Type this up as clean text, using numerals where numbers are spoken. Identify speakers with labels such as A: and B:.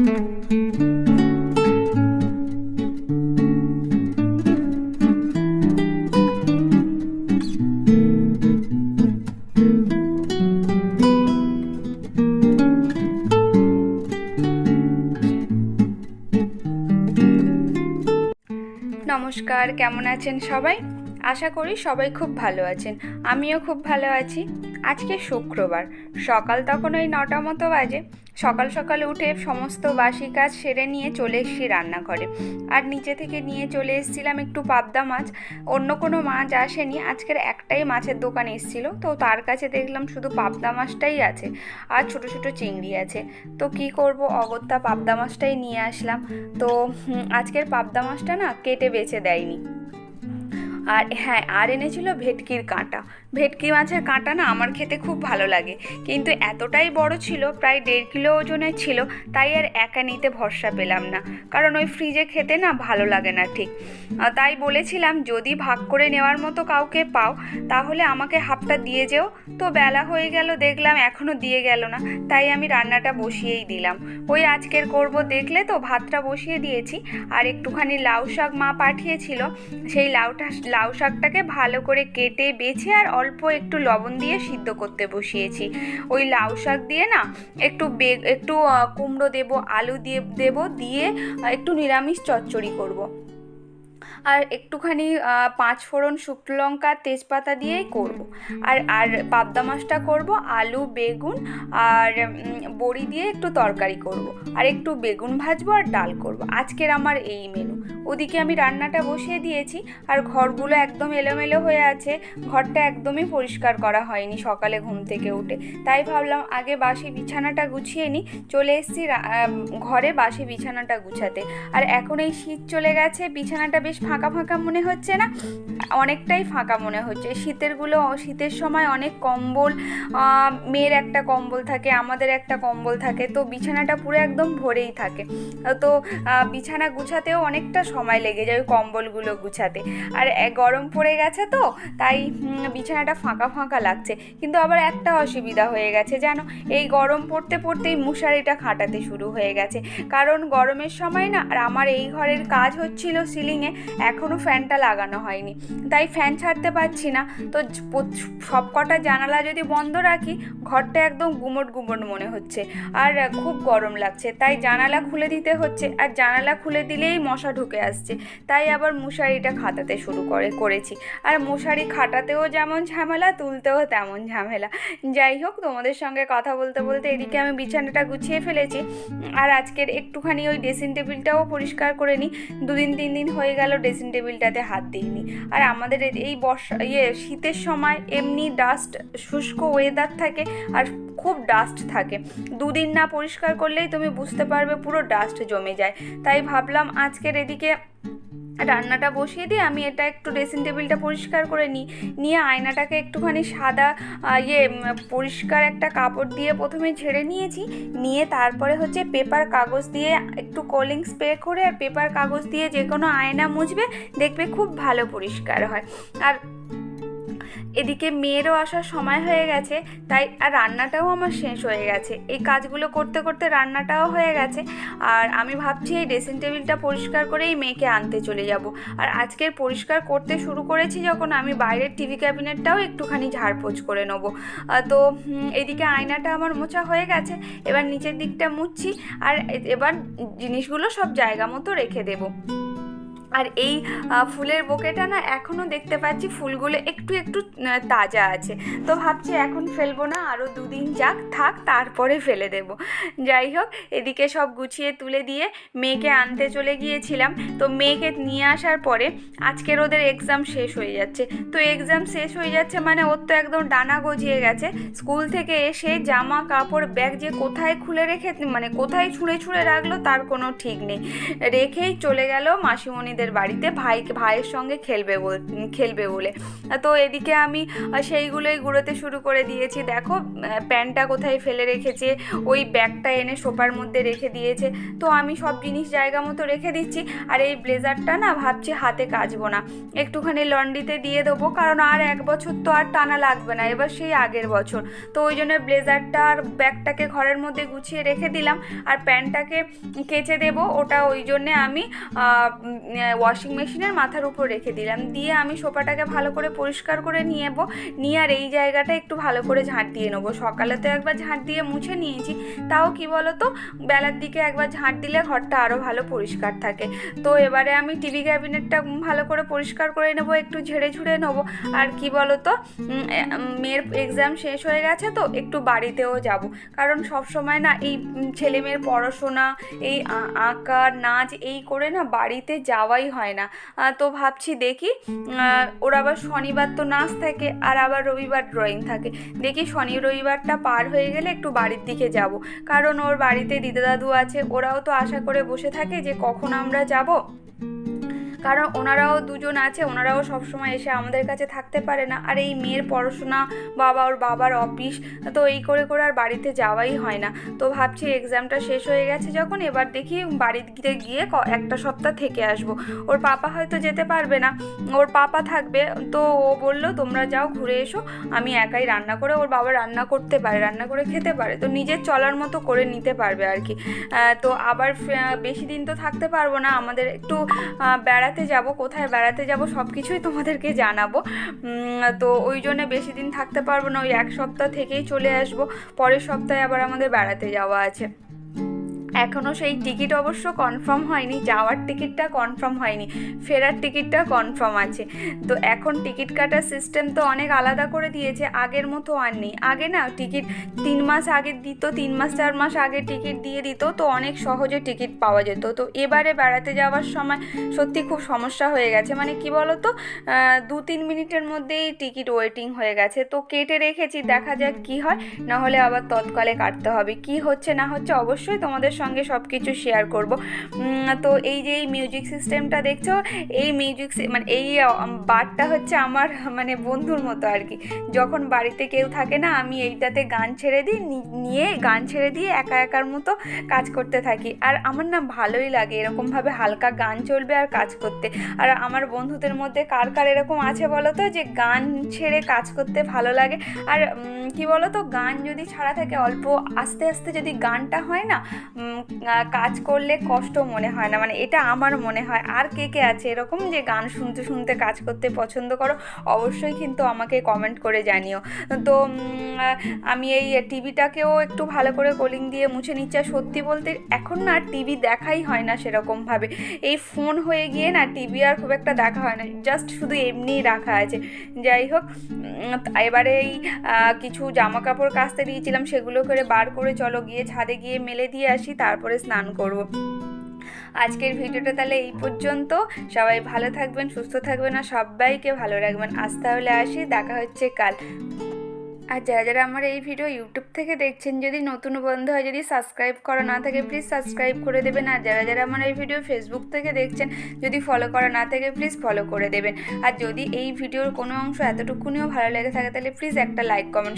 A: নমস্কার, কেমন আছেন সবাই? আশা করি সবাই খুব ভালো আছেন। আমিও খুব ভালো আছি। আজকে শুক্রবার, সকাল তখন ওই 9টা মতো বাজে। সকাল সকাল উঠে সমস্ত বাসি কাজ সেরে নিয়ে চলে এসেছি রান্নাঘরে। আর নিচে থেকে নিয়ে চলে এসেছিলাম একটু পাবদা মাছ। অন্য কোনো মাছ আসেনি, আজকের একটাই মাছের দোকান এসেছিল, তো তার কাছে দেখলাম শুধু পাবদা মাছটাই আছে আর ছোট ছোট চিংড়ি আছে। তো কি করব, অগত্যা পাবদা মাছটাই নিয়ে আসলাম। তো আজকের পাবদা মাছটা না কেটে বেছে দেয়নি। আর হ্যাঁ, আর এনেছিল ভেটকির কাঁটা। ভেটকি মাছের কাঁটা না আমার খেতে খুব ভালো লাগে, কিন্তু এতটাই বড় ছিল, প্রায় 1.5 কিলো ওজনের ছিল। তাই আর একা নিতে ভরসা পেলাম না, কারণ ওই ফ্রিজে খেতে না ভালো লাগে না ঠিক। তাই বলেছিলাম যদি ভাগ করে নেওয়ার মতো কাউকে পাও তাহলে আমাকে হাফটা দিয়ে যেও। তো বেলা হয়ে গেল, দেখলাম এখনও দিয়ে গেল না। তাই আমি রান্নাটা বসিয়েই দিলাম। ওই আজকের করব দেখলে তো, ভাতটা বসিয়ে দিয়েছি। আর একটুখানি লাউ শাক মা পাঠিয়েছিল, সেই লাউ শাকটাকে ভালো করে কেটে বেছে আর অল্প একটু লবণ দিয়ে সিদ্ধ করতে বসিয়েছি। ওই লাউ শাক দিয়ে না একটু কুমড়ো দেবো, আলু দেবো, দিয়ে একটু নিরামিষ চচ্চড়ি করব। আর একটুখানি 5 ফোড়ন, শুকনো লঙ্কা, তেজপাতা দিয়েই করব। আর পাবদা মাছটা করব আলু, বেগুন আর বড়ি দিয়ে একটু তরকারি করব। আর একটু বেগুন ভাজবো আর ডাল করব। আজকের আমার এই মেনু। ওদিকে আমি রান্নাটা বসিয়ে দিয়েছি। আর ঘরগুলো একদম এলোমেলো হয়ে আছে, ঘরটা একদমই পরিষ্কার করা হয়নি সকালে ঘুম থেকে উঠে। তাই ভাবলাম আগে বাসি বিছানাটা গুছিয়ে নিই। চলে এসেছি ঘরে বাসি বিছানাটা গুছাতে। আর এখন এই শীত চলে গেছে, বিছানাটা বেশ ফাঁকা ফাঁকা মনে হচ্ছে না? অনেকটাই ফাঁকা মনে হচ্ছে। শীতের সময় অনেক কম্বল, মেয়ের একটা কম্বল থাকে, আমাদের একটা কম্বল থাকে, তো বিছানাটা পুরো একদম ভরেই থাকে। তো বিছানা গুছাতেও অনেকটা সময় লেগে যায় ওই কম্বলগুলো গুছাতে। আর গরম পড়ে গেছে তো, তাই বিছানাটা ফাঁকা ফাঁকা লাগছে। কিন্তু আবার একটা অসুবিধা হয়ে গেছে জানো, এই গরম পড়তে পড়তেই মশারিটা খাটাতে শুরু হয়ে গেছে। কারণ গরমের সময় না, আর আমার এই ঘরের কাজ হচ্ছিল সিলিংয়ে, এখনও ফ্যানটা লাগানো হয়নি, তাই ফ্যান ছাড়তে পারছি না। তো সব কটা জানালা যদি বন্ধ রাখি, ঘরটা একদম গুমট গুমট মনে হচ্ছে আর খুব গরম লাগছে। তাই জানালা খুলে দিতে হচ্ছে, আর জানালা খুলে দিলেই মশা ঢুকে আসছে। তাই আবার মশারিটা খাটাতে শুরু করেছি। আর মশারি খাটাতেও যেমন ঝামেলা, তুলতেও তেমন ঝামেলা। যাই হোক, তোমাদের সঙ্গে কথা বলতে বলতে এদিকে আমি বিছানাটা গুছিয়ে ফেলেছি। আর আজকের একটুখানি ওই ড্রেসিং টেবিলটাও পরিষ্কার করে নিই। 2-3 দিন হয়ে গেল ড্রেসিং টেবিলটাতে হাত দিইনি। আর আমাদের এই শীতের সময় এমনি ডাস্ট, শুষ্ক ওয়েদার থাকে আর খুব ডাস্ট থাকে। 2 দিন না পরিষ্কার করলেই তুমি বুঝতে পারবে পুরো ডাস্ট জমে যায়। তাই ভাবলাম আজকের এদিকে রান্নাটা বসিয়ে দিয়ে আমি এটা একটু ড্রেসিং টেবিলটা পরিষ্কার করে নিয়ে আয়নাটাকে একটুখানি সাদা পরিষ্কার একটা কাপড় দিয়ে প্রথমে ঝেড়ে নিয়েছি। নিয়ে তারপরে হচ্ছে পেপার কাগজ দিয়ে একটু কোলিং স্প্রে করে, আর পেপার কাগজ দিয়ে যে কোনো আয়না মুছবে, দেখবে খুব ভালো পরিষ্কার হয়। আর এদিকে মেয়েরও আসার সময় হয়ে গেছে, তাই আর রান্নাটাও আমার শেষ হয়ে গেছে। এই কাজগুলো করতে করতে রান্নাটাও হয়ে গেছে। আর আমি ভাবছি এই ড্রেসিং টেবিলটা পরিষ্কার করেই মেয়েকে আনতে চলে যাব। আর আজকের পরিষ্কার করতে শুরু করেছি যখন, আমি বাইরের টিভি ক্যাবিনেটটাও একটুখানি ঝাড়পোছ করে নেব। তো এদিকে আয়নাটা আমার মোছা হয়ে গেছে, এবার নিচের দিকটা মুছছি। আর এবার জিনিসগুলো সব জায়গা মতো রেখে দেবো। আর এই ফুলের বোকেটা না এখনও দেখতে পাচ্ছি ফুলগুলো একটু একটু তাজা আছে। তো ভাবছি এখন ফেলবো না, আরও 2 দিন থাক, তারপরে ফেলে দেব। যাই হোক, এদিকে সব গুছিয়ে তুলে দিয়ে মেয়েকে আনতে চলে গিয়েছিলাম। তো মেয়েকে নিয়ে আসার পরে আজকের ওদের এক্সাম শেষ হয়ে যাচ্ছে। তো এক্সাম শেষ হয়ে যাচ্ছে মানে ওর তো একদম ডানা গজিয়ে গেছে। স্কুল থেকে এসে জামা কাপড় ব্যাগ যে কোথায় খুলে রেখে, মানে কোথায় ছুঁড়ে ছুঁড়ে রাখলো তার কোনো ঠিক নেই। রেখেই চলে গেল মাসিমণি মাসিদের বাড়িতে ভাইয়ের সঙ্গে খেলবে বলে। তো এদিকে আমি সেইগুলোই গুঁড়োতে শুরু করে দিয়েছি। দেখো প্যান্টটা কোথায় ফেলে রেখেছে, ওই ব্যাগটা এনে সোফার মধ্যে রেখে দিয়েছে। তো আমি সব জিনিস জায়গা মতো রেখে দিচ্ছি। আর এই ব্লেজারটা না ভাবছি হাতে কাচবো না, একটুখানি লন্ড্রিতে দিয়ে দেবো, কারণ আর 1 বছর তো আর টানা লাগবে না, এবার সেই আগের বছর। তো ওই জন্য ব্লেজারটা আর ব্যাগটাকে ঘরের মধ্যে গুছিয়ে রেখে দিলাম। আর প্যান্টটাকে কেচে দেবো, ওটা ওই জন্যে আমি ওয়াশিং মেশিনের মাথার উপর রেখে দিলাম। দিয়ে আমি সোফাটাকে ভালো করে পরিষ্কার করে নিয়ে আর এই জায়গাটা একটু ভালো করে ঝাঁট দিয়ে নেবো। সকালে তো একবার ঝাঁট দিয়ে মুছে নিয়েছি, তাও কি বলো তো বেলার দিকে একবার ঝাঁট দিলে ঘরটা আরও ভালো পরিষ্কার থাকে। তো এবারে আমি টিভি ক্যাবিনেটটা ভালো করে পরিষ্কার করে নেবো, একটু ঝেড়ে ঝুড়ে নেবো। আর কি বলো তো মেয়ের এক্সাম শেষ হয়ে গেছে, তো একটু বাড়িতেও যাব, কারণ সব সময় না এই ছেলে মেয়ের পড়াশোনা, এই আঁকা নাচ এই করে না বাড়িতে যাওয়াই হয় না। তো ভাবছি দেখি, ওর আবার শনিবার তো নাচ থাকে আর আবার রবিবার ড্রয়িং থাকে, দেখি শনি রবিবারটা পার হয়ে গেলে একটু বাড়ির দিকে যাব, কারণ ওর বাড়িতে দিদা দাদু আছে, ওরাও তো আশা করে বসে থাকে যে কখন আমরা যাব। কারণ ওনারাও দুজন আছে, ওনারাও সবসময় এসে আমাদের কাছে থাকতে পারে না। আর এই মেয়ের পড়াশোনা, ওর বাবার অফিস, তো এই করে আর বাড়িতে যাওয়াই হয় না। তো ভাবছি এক্সামটা শেষ হয়ে গেছে যখন, এবার দেখি বাড়িতে গিয়ে 1 সপ্তাহ থেকে আসবো। ওর পাপা হয়তো যেতে পারবে না, ওর পাপা থাকবে। তো ও বললো তোমরা যাও ঘুরে এসো, আমি একাই রান্না করে, ওর বাবা রান্না করতে পারে, রান্না করে খেতে পারে, তো নিজের চলার মতো করে নিতে পারবে আর কি। তো আবার বেশি দিন তো থাকতে পারবো না, আমাদের একটু বেড়াতে যাব, কোথায় বেড়াতে যাব সব কিছুই তোমাদেরকে জানাবো। তো ওই জন্য বেশি দিন থাকতে পারবো না, ওই 1 সপ্তাহ থেকেই চলে আসবো। পরের সপ্তাহে আবার আমাদের বেড়াতে যাওয়া আছে। এখনও সেই টিকিট অবশ্য কনফার্ম হয়নি, যাওয়ার টিকিটটা কনফার্ম হয়নি, ফেরার টিকিটটা কনফার্ম আছে। তো এখন টিকিট কাটার সিস্টেম তো অনেক আলাদা করে দিয়েছে, আগের মতো আর নেই। আগে না টিকিট 3 মাস আগে দিত, 3 মাস 4 মাস আগে টিকিট দিয়ে দিত, তো অনেক সহজে টিকিট পাওয়া যেত। তো এবারে বেড়াতে যাওয়ার সময় সত্যি খুব সমস্যা হয়ে গেছে, মানে কি বলো তো 2-3 মিনিটের মধ্যেই টিকিট ওয়েটিং হয়ে গেছে। তো কেটে রেখেছি, দেখা যাক কি হয়, নাহলে আবার তৎকালে কাটতে হবে। কি হচ্ছে না হচ্ছে অবশ্যই তোমাদের সঙ্গে সব কিছু শেয়ার করব। তো এই যে এই মিউজিক সিস্টেমটা দেখছো, এই মানে এই বারটা হচ্ছে আমার মানে বন্ধুর মতো আর কি। যখন বাড়িতে কেউ থাকে না, আমি এইটাতে গান ছেড়ে দিই, গান ছেড়ে দিয়ে একার মতো কাজ করতে থাকি। আর আমার না ভালোই লাগে এরকমভাবে হালকা গান চলবে আর কাজ করতে। আর আমার বন্ধুদের মধ্যে কার এরকম আছে বলো তো, যে গান ছেড়ে কাজ করতে ভালো লাগে। আর কি বলো তো, গান যদি ছাড়া থাকে, অল্প আস্তে আস্তে যদি গানটা হয় না, কাজ করলে কষ্ট মনে হয় না, মানে এটা আমার মনে হয়। আর কে আছে এরকম যে গান শুনতে শুনতে কাজ করতে পছন্দ করো, অবশ্যই কিন্তু আমাকে কমেন্ট করে জানিও। তো আমি এই টিভিটাকেও একটু ভালো করে কলিং দিয়ে মুছে নিচ্ছি। আর সত্যি বলতে এখন না টিভি দেখাই হয় না সেরকমভাবে, এই ফোন হয়ে গিয়ে না টিভি আর খুব একটা দেখা হয় না, জাস্ট শুধু এমনিই রাখা আছে। যাই হোক, এবারে এই কিছু জামা কাপড় কাচতে দিয়েছিলাম, সেগুলো করে বার করে চলো গিয়ে ছাদে গিয়ে মেলে দিয়ে আসি, তারপরে স্নান করব। আজকের ভিডিওটা তাহলে এই পর্যন্ত। সবাই ভালো থাকবেন, সুস্থ থাকবেন, আর সবাইকে ভালো রাখবেন। আজ তাহলে আসি, দেখা হচ্ছে কাল। আর যারা আমার এই ভিডিও ইউটিউব থেকে দেখছেন, যদি নতুন বন্ধু হয়, যদি সাবস্ক্রাইব করা না থাকে প্লিজ সাবস্ক্রাইব করে দেবেন। আর যারা আমার এই ভিডিও ফেসবুক থেকে দেখছেন, যদি ফলো করা না থাকে প্লিজ ফলো করে দেবেন। আর যদি এই ভিডিওর কোনো অংশ এতটুকুনিও ভালো লেগে থাকে, তাহলে প্লিজ একটা লাইক কমেন্ট